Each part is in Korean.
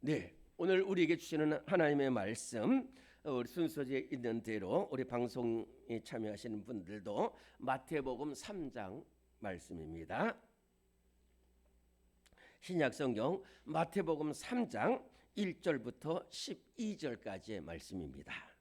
네, 오늘 우리에게 주시는 하나님의 말씀, 우리 순서지에 있는 대로 우리 방송에 참여하시는 분들도 마태복음 3장 말씀입니다. 신약성경 마태복음 3장 1절부터 12절까지의 말씀입니다.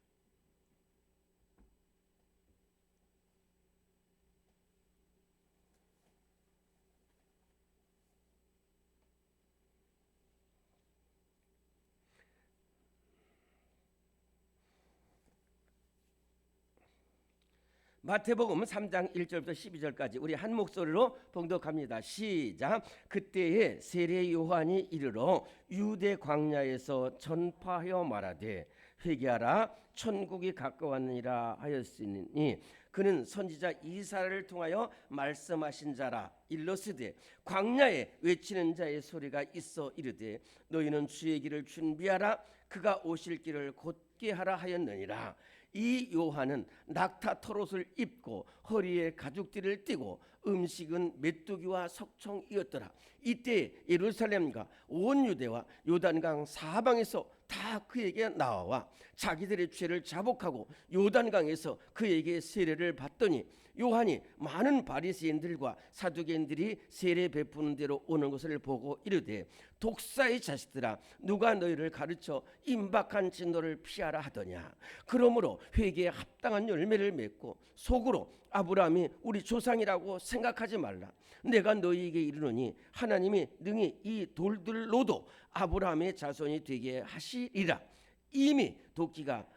마태복음 3장 1절부터 12절까지 우리 한 목소리로 봉독합니다. 시작. 그때에 세례 요한이 이르러 유대 광야에서 전파하여 말하되 회개하라 천국이 가까웠느니라 하였으니 그는 선지자 이사야를 통하여 말씀하신 자라. 일러스되 광야에 외치는 자의 소리가 있어 이르되 너희는 주의 길을 준비하라 그가 오실 길을 곧게 하라 하였느니라. 이 요한은 낙타 털옷을 입고 허리에 가죽띠를 띠고 음식은 메뚜기와 석청이었더라. 이때 예루살렘과 온 유대와 요단강 사방에서 다 그에게 나와 자기들의 죄를 자복하고 요단강에서 그에게 세례를 받더니 요한이 많은 바리새인들과 사두개인들이 세례 베푸는 대로 오는 것을 보고 이르되 독사의 자식들아 누가 너희를 가르쳐 임박한 진노를 피하라 하더냐. 그러므로 회개에 합당한 열매를 맺고 속으로 아브라함이 우리 조상이라고 생각하지 말라. 내가 너희에게 이르노니 하나님이 능히 이 돌들로도 아브라함의 자손이 되게 하시리라. 이미 도끼가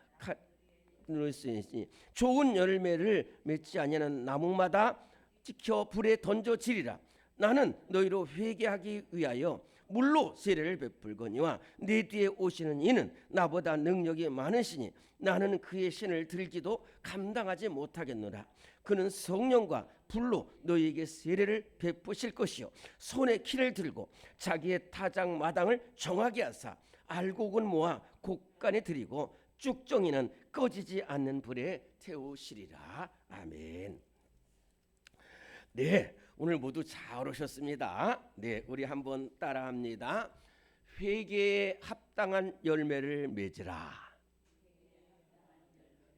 있으니 좋은 열매를 맺지 아니하는 나무마다 찍혀 불에 던져지리라. 나는 너희로 회개하기 위하여 물로 세례를 베풀거니와 내 뒤에 오시는 이는 나보다 능력이 많으시니 나는 그의 신을 들기도 감당하지 못하겠노라. 그는 성령과 불로 너희에게 세례를 베푸실 것이요 손에 키를 들고 자기의 타작 마당을 정하게 하사 알곡은 모아 곡간에 들이고 쭉정이는 꺼지지 않는 불에 태우시리라. 아멘. 네, 오늘 모두 잘 오셨습니다. 네, 우리 한번 따라합니다. 회개에 합당한 열매를 맺으라.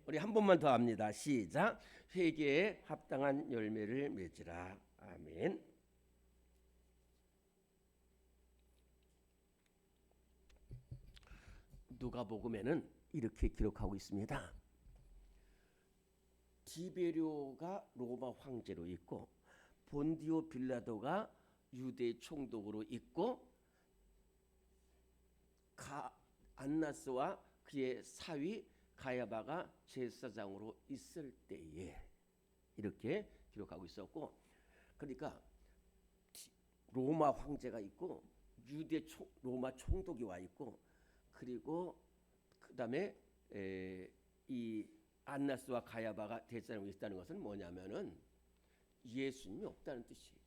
우리 한 번만 더 합니다. 시작. 회개에 합당한 열매를 맺으라. 아멘. 누가복음에는 이렇게 기록하고 있습니다. 디베료가 로마 황제로 있고 본디오 빌라도가 유대 총독으로 있고 안나스와 그의 사위 가야바가 제사장으로 있을 때에 이렇게 기록하고 있었고, 그러니까 로마 황제가 있고 로마 총독이 와 있고, 그리고 그다음에 이 안나스와 가야바가 대제사장으로 있다는 것은 뭐냐면은 예수님이 없다는 뜻이에요.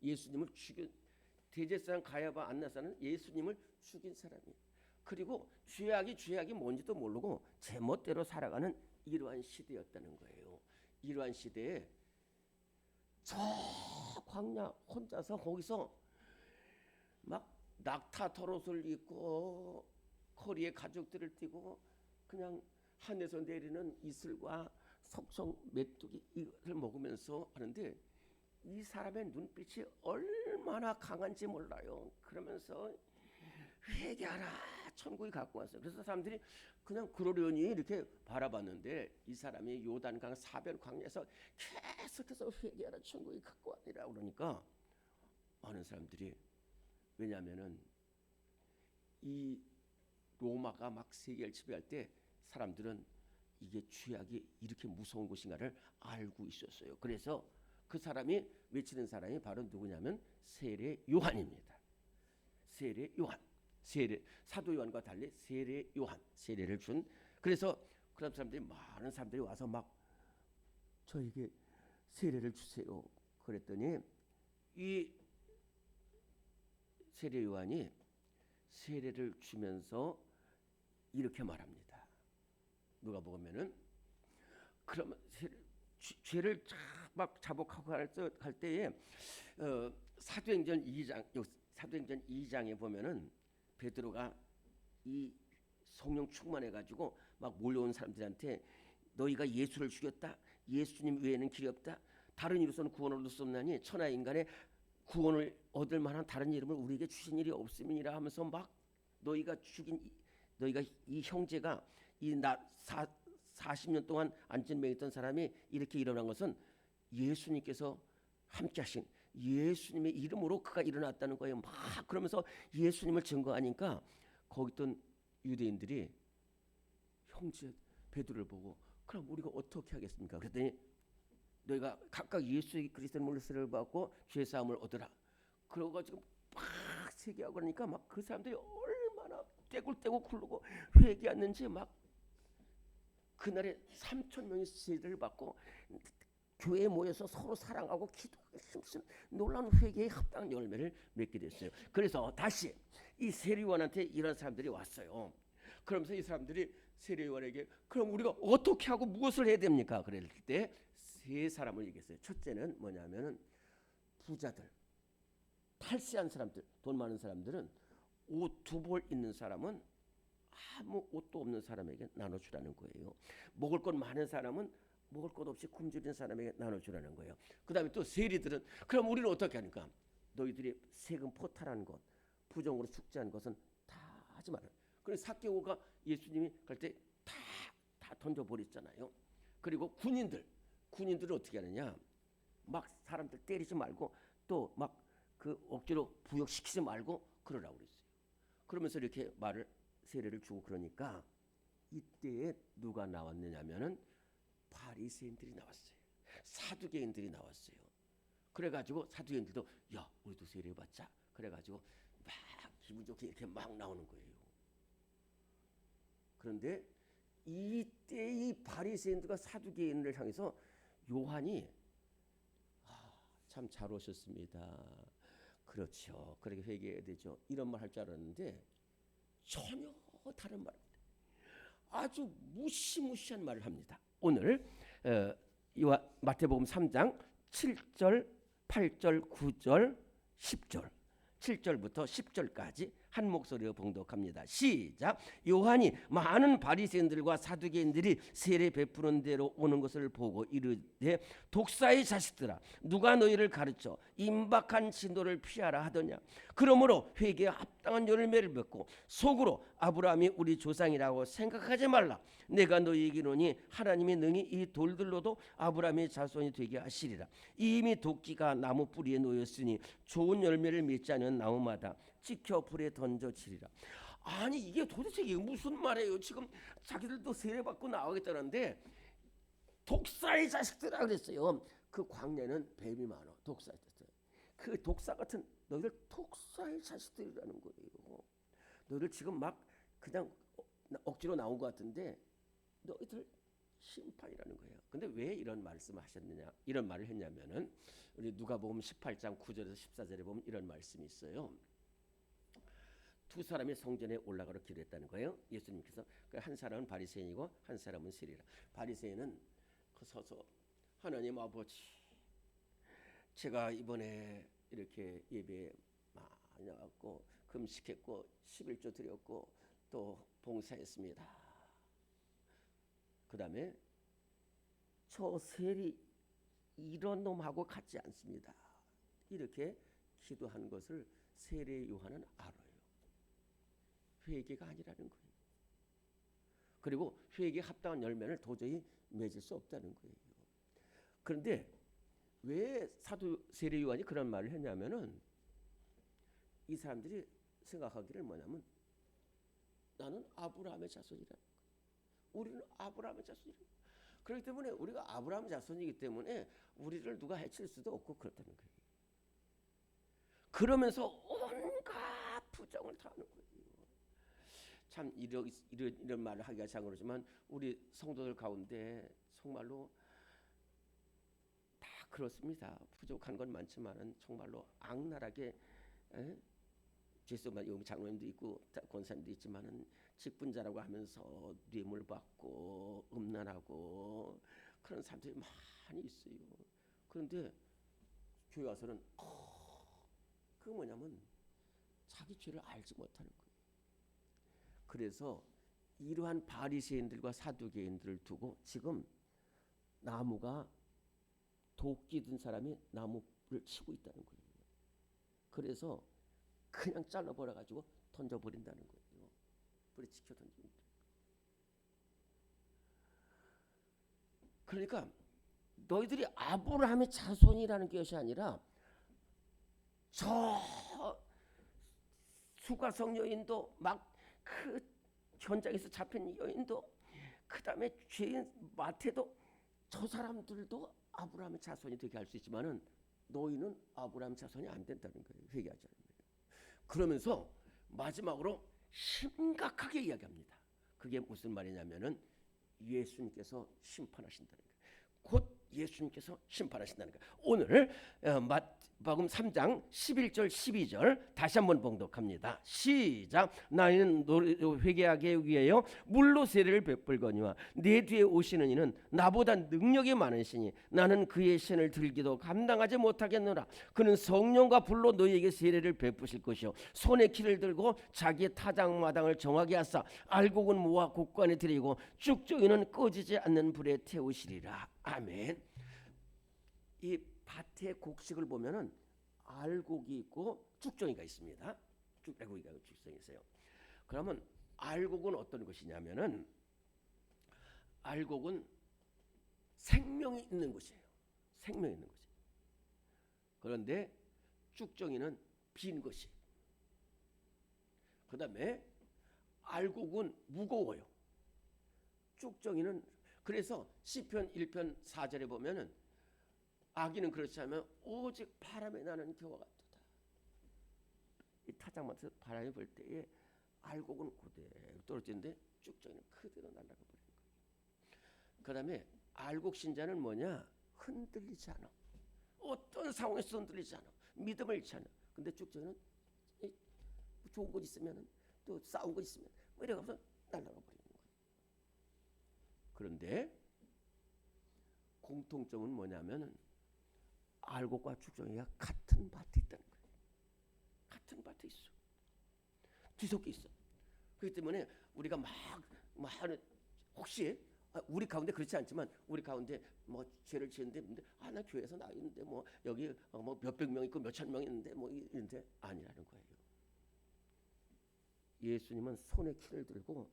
예수님을 죽인 대제사장 가야바 안나스는 예수님을 죽인 사람이에요. 그리고 죄악이 뭔지도 모르고 제멋대로 살아가는 이러한 시대였다는 거예요. 이러한 시대에 저 광야 혼자서 거기서 막 낙타 털옷을 입고 허리에 가죽들을 띠고 그냥 하늘에서 내리는 이슬과 석청 메뚜기 이걸 먹으면서 하는데 이 사람의 눈빛이 얼마나 강한지 몰라요. 그러면서 회개하라 천국이 갖고 왔어요. 그래서 사람들이 그냥 그러려니 이렇게 바라봤는데 이 사람이 요단강 사변 광야에서 계속해서 회개하라 천국이 갖고 왔니라 그러니까 많은 사람들이, 왜냐하면은 이 로마가 막 세계를 지배할 때 사람들은 이게 죄악이 이렇게 무서운 것인가를 알고 있었어요. 그래서 그 사람이 외치는 사람이 바로 누구냐면 세례 요한입니다. 세례 요한, 사도 요한과 달리 세례 요한, 세례를 준. 그래서 그런 사람들이 많은 사람들이 와서 막 저에게 세례를 주세요. 그랬더니 이 세례 요한이 세례를 주면서 이렇게 말합니다. 누가 보면은 그러면 죄를 막 자복하고 할 때에 사도행전 2장에 보면은 베드로가 이 성령 충만해가지고 막 몰려온 사람들한테 너희가 예수를 죽였다. 예수님 외에는 길이 없다. 다른 이로서는 구원을 얻을 수 없나니 천하 인간의 구원을 얻을 만한 다른 이름을 우리에게 주신 일이 없음이니라 하면서 막 너희가 이 형제가 이 40년 동안 안전병에 있던 사람이 이렇게 일어난 것은 예수님께서 함께 하신 예수님의 이름으로 그가 일어났다는 거예요. 막 그러면서 예수님을 증거하니까 거기 있던 유대인들이 형제 베드로를 보고 그럼 우리가 어떻게 하겠습니까? 그랬더니 너희가 각각 예수 그리스도의 물세를 받고 죄 사함을 얻으라. 그러고 지금 막 세계하고 그러니까 막 그 사람들이 얼마나 떼굴떼굴 굴르고 회개했는지 막 그날에 3천 명이 세례를 받고 교회에 모여서 서로 사랑하고 기도하고 힘쓰는 놀라운 회개에 합당한 열매를 맺게 됐어요. 그래서 다시 이 세례요한한테 이런 사람들이 왔어요. 그러면서 이 사람들이 세례요한에게 그럼 우리가 어떻게 하고 무엇을 해야 됩니까? 그랬을 때 세 사람을 얘기했어요. 첫째는 뭐냐면은 부자들, 탈세한 사람들, 돈 많은 사람들은 옷 2벌 있는 사람은 아무 옷도 없는 사람에게 나눠주라는 거예요. 먹을 것 많은 사람은 먹을 것 없이 굶주린 사람에게 나눠주라는 거예요. 그 다음에 또 세리들은 그럼 우리는 어떻게 하니까 너희들이 세금 포탈한 것, 부정으로 축제한 것은 다 하지 마라. 그래서 삭개오가 예수님이 갈 때 다 던져버렸잖아요. 그리고 군인들은 어떻게 하느냐, 막 사람들 때리지 말고 또 막 그 억지로 부역시키지 말고 그러라고 그랬어요. 그러면서 이렇게 세례를 주고 그러니까 이때에 누가 나왔느냐면은 바리새인들이 나왔어요. 사두개인들이 나왔어요. 그래가지고 사두개인들도 야 우리도 세례받자. 그래가지고 막 기분 좋게 이렇게 막 나오는 거예요. 그런데 이때 이 바리새인들과 사두개인을 향해서 요한이 참 잘 오셨습니다. 그렇죠. 그렇게 회개해야 되죠. 이런 말 할 줄 알았는데 전혀 다른 말, 아주 무시무시한 말을 합니다. 오늘 마태복음 3장 7절, 8절, 9절, 10절, 7절부터 10절까지 한 목소리로 봉독합니다. 시작. 요한이 많은 바리새인들과 사두개인들이 세례 베푸는 데로 오는 것을 보고 이르되 독사의 자식들아 누가 너희를 가르쳐 임박한 진도를 피하라 하더냐. 그러므로 회개에 합당한 열매를 맺고 속으로 아브라함이 우리 조상이라고 생각하지 말라. 내가 너희에게 이르노니 하나님이 능히 이 돌들로도 아브라함의 자손이 되게 하시리라. 이미 도끼가 나무 뿌리에 놓였으니 좋은 열매를 맺지 않은 나무마다 찍혀 불에 던져지리라. 아니 이게 도대체 이게 무슨 말이에요? 지금 자기들도 세례받고 나오겠다는데 독사의 자식들아 그랬어요. 그 광야는 뱀이 많아. 독사의 자식들. 그 독사 같은 너희들 독사의 자식들이라는 거예요. 너희들 지금 막 그냥 억지로 나온 것 같은데 너희들 심판이라는 거예요. 근데 왜 이런 말씀을 하셨느냐? 이런 말을 했냐면은 우리 누가복음 18장 9절에서 14절에 보면 이런 말씀이 있어요. 두 사람이 성전에 올라가러 기도했다는 거예요. 예수님께서 한 사람은 바리새인이고 한 사람은 세리라. 바리새인은 서서 하나님 아버지, 제가 이번에 이렇게 예배 많이 나왔고 금식했고 11조 드렸고 또 봉사했습니다. 그 다음에 저 세리 이런 놈하고 같지 않습니다. 이렇게 기도한 것을 세례 요한은 알아요. 회개가 아니라는 거예요. 그리고 회개에 합당한 열매를 도저히 맺을 수 없다는 거예요. 그런데 왜 사도 세례 요한이 그런 말을 했냐면은 이 사람들이 생각하기를 뭐냐면 나는 아브라함의 자손이라. 우리는 아브라함의 자손이라. 그렇기 때문에 우리가 아브라함 자손이기 때문에 우리를 누가 해칠 수도 없고 그렇다는 거예요. 그러면서 온갖 부정을 다 하는 거예요. 참 이런 말을 하기가 참 그렇지만 우리 성도들 가운데 정말로 다 그렇습니다. 부족한 건 많지만은 정말로 악랄하게 죄송한 여기 장로님도 있고 권사님도 있지만은 직분자라고 하면서 뇌물 받고 음란하고 그런 사람들이 많이 있어요. 그런데 교회 와서는 그 뭐냐면 자기 죄를 알지 못하는 거예요. 그래서 이러한 바리새인들과 사두개인들을 두고 지금 나무가 도끼 든 사람이 나무를 치고 있다는 거예요. 그래서 그냥 잘라버려 가지고 던져버린다는 거예요. 불에 지켜 던집니다. 그러니까 너희들이 아브라함의 자손이라는 것이 아니라 저 수가성 여인도 막 그 현장에서 잡힌 여인도 그 다음에 죄인 마태도 저 사람들도 아브라함의 자손이 되게 할 수 있지만은 너희는 아브라함 자손이 안 된다는 거예요. 회개하지 않으면. 그러면서 마지막으로 심각하게 이야기합니다. 그게 무슨 말이냐면은 예수님께서 심판하신다는 거예요. 곧 예수님께서 심판하신다는 거예요. 오늘 마태복음 3장 11절 12절 다시 한번 봉독합니다. 시작. 나는 너를 회개하게 위하여 물로 세례를 베풀거니와 내 뒤에 오시는 이는 나보다 능력이 많으시니 나는 그의 신을 들기도 감당하지 못하겠노라. 그는 성령과 불로 너희에게 세례를 베푸실 것이요 손에 키를 들고 자기의 타작마당을 정하게 하사 알곡은 모아 곡간에 들이고 쭉저기는 꺼지지 않는 불에 태우시리라. 아멘. 이 밭의 곡식을 보면은 알곡이 있고 쭉정이가 있습니다. 알곡이가 쭉정이 있어요. 그러면 알곡은 어떤 것이냐면은 알곡은 생명이 있는 것이에요. 생명이 있는 것이에요. 그런데 쭉정이는 빈 것이에요. 그다음에 알곡은 무거워요. 쭉정이는 그래서 시편 1편 4절에 보면은 아기는 그렇지 않으면 오직 바람에 나는 겨와 같도다. 이 타작마에서 바람이 불 때에 알곡은 그대로 떨어지는데 쭉정이는 그대로 날아가 버리는 거예요. 그 다음에 알곡 신자는 뭐냐? 흔들리지 않아. 어떤 상황에서 흔들리지 않아. 믿음을 잃지 않아. 근데 쭉정이는 좋은 것 있으면 또 싸운 거 있으면 뭐 이래가서 날아가 버리는 거예요. 그런데 공통점은 뭐냐면은 알곡과 쭉정이가 같은 밭에 있다는 거예요. 같은 밭에 있어. 뒤섞여 있어. 그렇기 때문에 우리가 막 하는 혹시 우리 가운데 그렇지 않지만 우리 가운데 뭐 죄를 지었는데 나 교회에서 나 있는데 뭐 여기 뭐 몇백 명 있고 몇천 명 있는데 뭐 이런데 아니라는 거예요. 예수님은 손에 키를 들고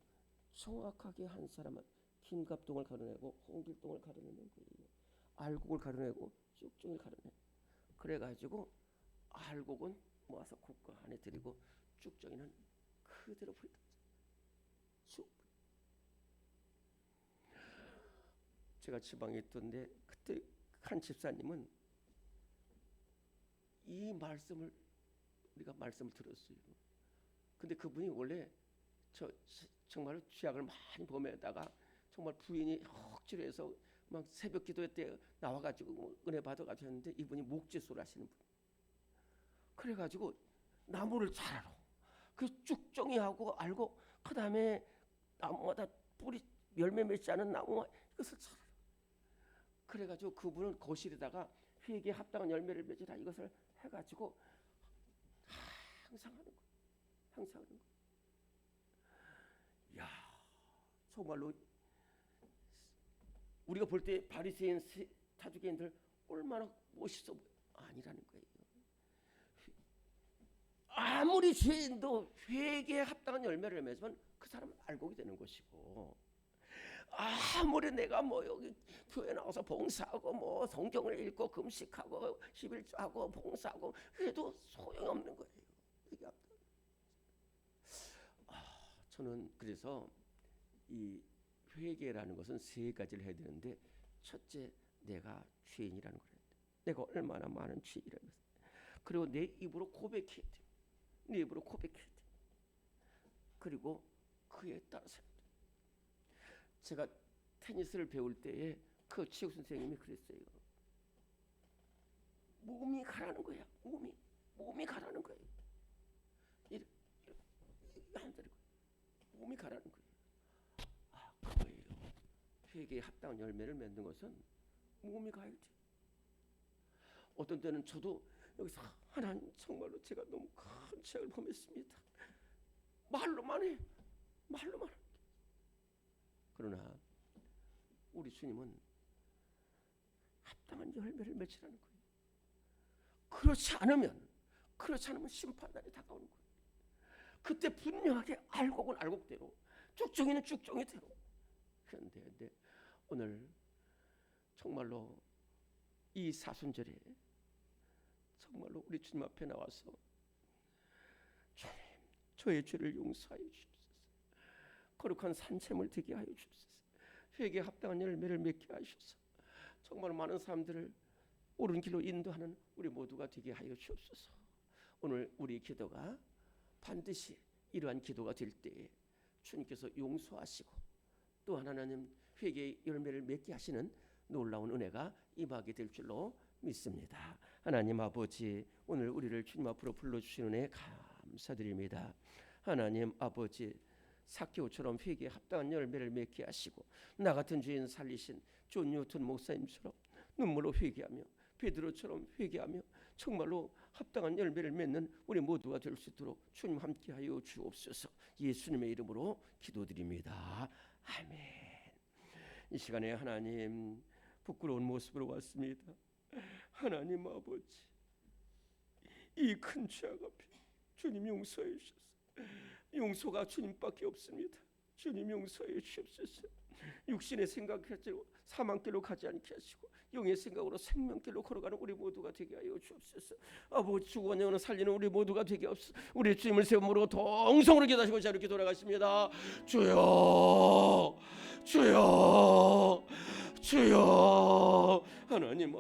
정확하게 한 사람은 김갑동을 가려내고 홍길동을 가려내는 거예요. 알곡을 가려내고 쭉정이를 가려내. 그래가지고 알곡은 모아서 곡간 안에 들이고 쭉정이는 그대로 버리다. 제가 지방에 있던데 그때 한 집사님은 이 말씀을 우리가 말씀을 들었어요. 근데 그분이 원래 정말 죄악을 많이 범에다가 정말 부인이 억지로해서 막 새벽 기도 때 나와가지고 은혜 받아가지고 했는데 이분이 목재소를 하시는 분. 그래가지고 나무를 잘 알아. 그 쭉정이하고 알고 그 다음에 나무마다 뿌리 열매 맺지 않은 나무 이것을 잘 알아. 그래가지고 그분은 거실에다가 회개에 합당한 열매를 맺으라 이것을 해가지고 항상 하는 거야. 항상 하는 거야. 야, 정말로 우리가 볼 때 바리새인 사두개인들 얼마나 멋있어 보여. 아니라는 거예요. 아무리 죄인도 회개에 합당한 열매를 맺으면 그 사람은 알곡이 되는 것이고 아무리 내가 뭐 여기 교회 나와서 봉사하고 뭐 성경을 읽고 금식하고 11조하고 봉사하고 해도 소용없는 거예요. 이게 저는 그래서 이 회개라는 것은 세 가지를 해야 되는데 첫째 내가 죄인이라는 거예요. 내가 얼마나 많은 죄인이라는 것을. 그리고 내 입으로 고백해야 돼. 내 입으로 고백해야 돼. 그리고 그에 따라서 제가 테니스를 배울 때에 그 체육 선생님이 그랬어요. 몸이 가라는 거야. 몸이 가라는 거예요. 이렇게 한다는 거예요. 몸이 가라는 거예요. 그거예요. 회개에 합당한 열매를 맺는 것은 몸이 가야 돼. 어떤 때는 저도 여기서 하나님 정말로 제가 너무 큰 죄를 범했습니다. 말로만 해. 말로만. 그러나 우리 주님은 합당한 열매를 맺으라는 거예요. 그렇지 않으면 심판날이 다가오는 거예요. 그때 분명하게 알곡은 알곡대로, 쭉정이는 쭉정이대로. 그런데 오늘 정말로 이 사순절에 정말로 우리 주님 앞에 나와서 주님, 저의 죄를 용서하여 주옵소서. 거룩한 산채물 되게 하여 주옵소서. 회개에 합당한 열매를 맺게 하셔서 정말 많은 사람들을 옳은 길로 인도하는 우리 모두가 되게 하여 주옵소서. 오늘 우리 기도가 반드시 이러한 기도가 될 때에 주님께서 용서하시고 또 하나님 회개의 열매를 맺게 하시는 놀라운 은혜가 임하게 될 줄로 믿습니다. 하나님 아버지, 오늘 우리를 주님 앞으로 불러주신 은혜 감사드립니다. 하나님 아버지, 삭개오처럼 회개에 합당한 열매를 맺게 하시고 나 같은 죄인 살리신 존 뉴턴 목사님처럼 눈물로 회개하며 베드로처럼 회개하며 정말로 합당한 열매를 맺는 우리 모두가 될 수 있도록 주님 함께하여 주옵소서. 예수님의 이름으로 기도드립니다. 아멘. 이 시간에 하나님 부끄러운 모습으로 왔습니다. 하나님 아버지, 이 큰 죄악 앞에 주님 용서해 주셔서 용서가 주님밖에 없습니다. 주님 용서해 주옵소서. 육신의 생각대로 사망길로 가지 않게 하시고 영의 생각으로 생명길로 걸어가는 우리 모두가 되게 하여 주옵소서. 아버지, 죽어가는 영혼을 살리는 우리 모두가 되게 하옵소서. 우리 주님을 세움으로 동성으로 기도하시고 자 이렇게 돌아가십니다. 주여, 주여, 주여. 하나님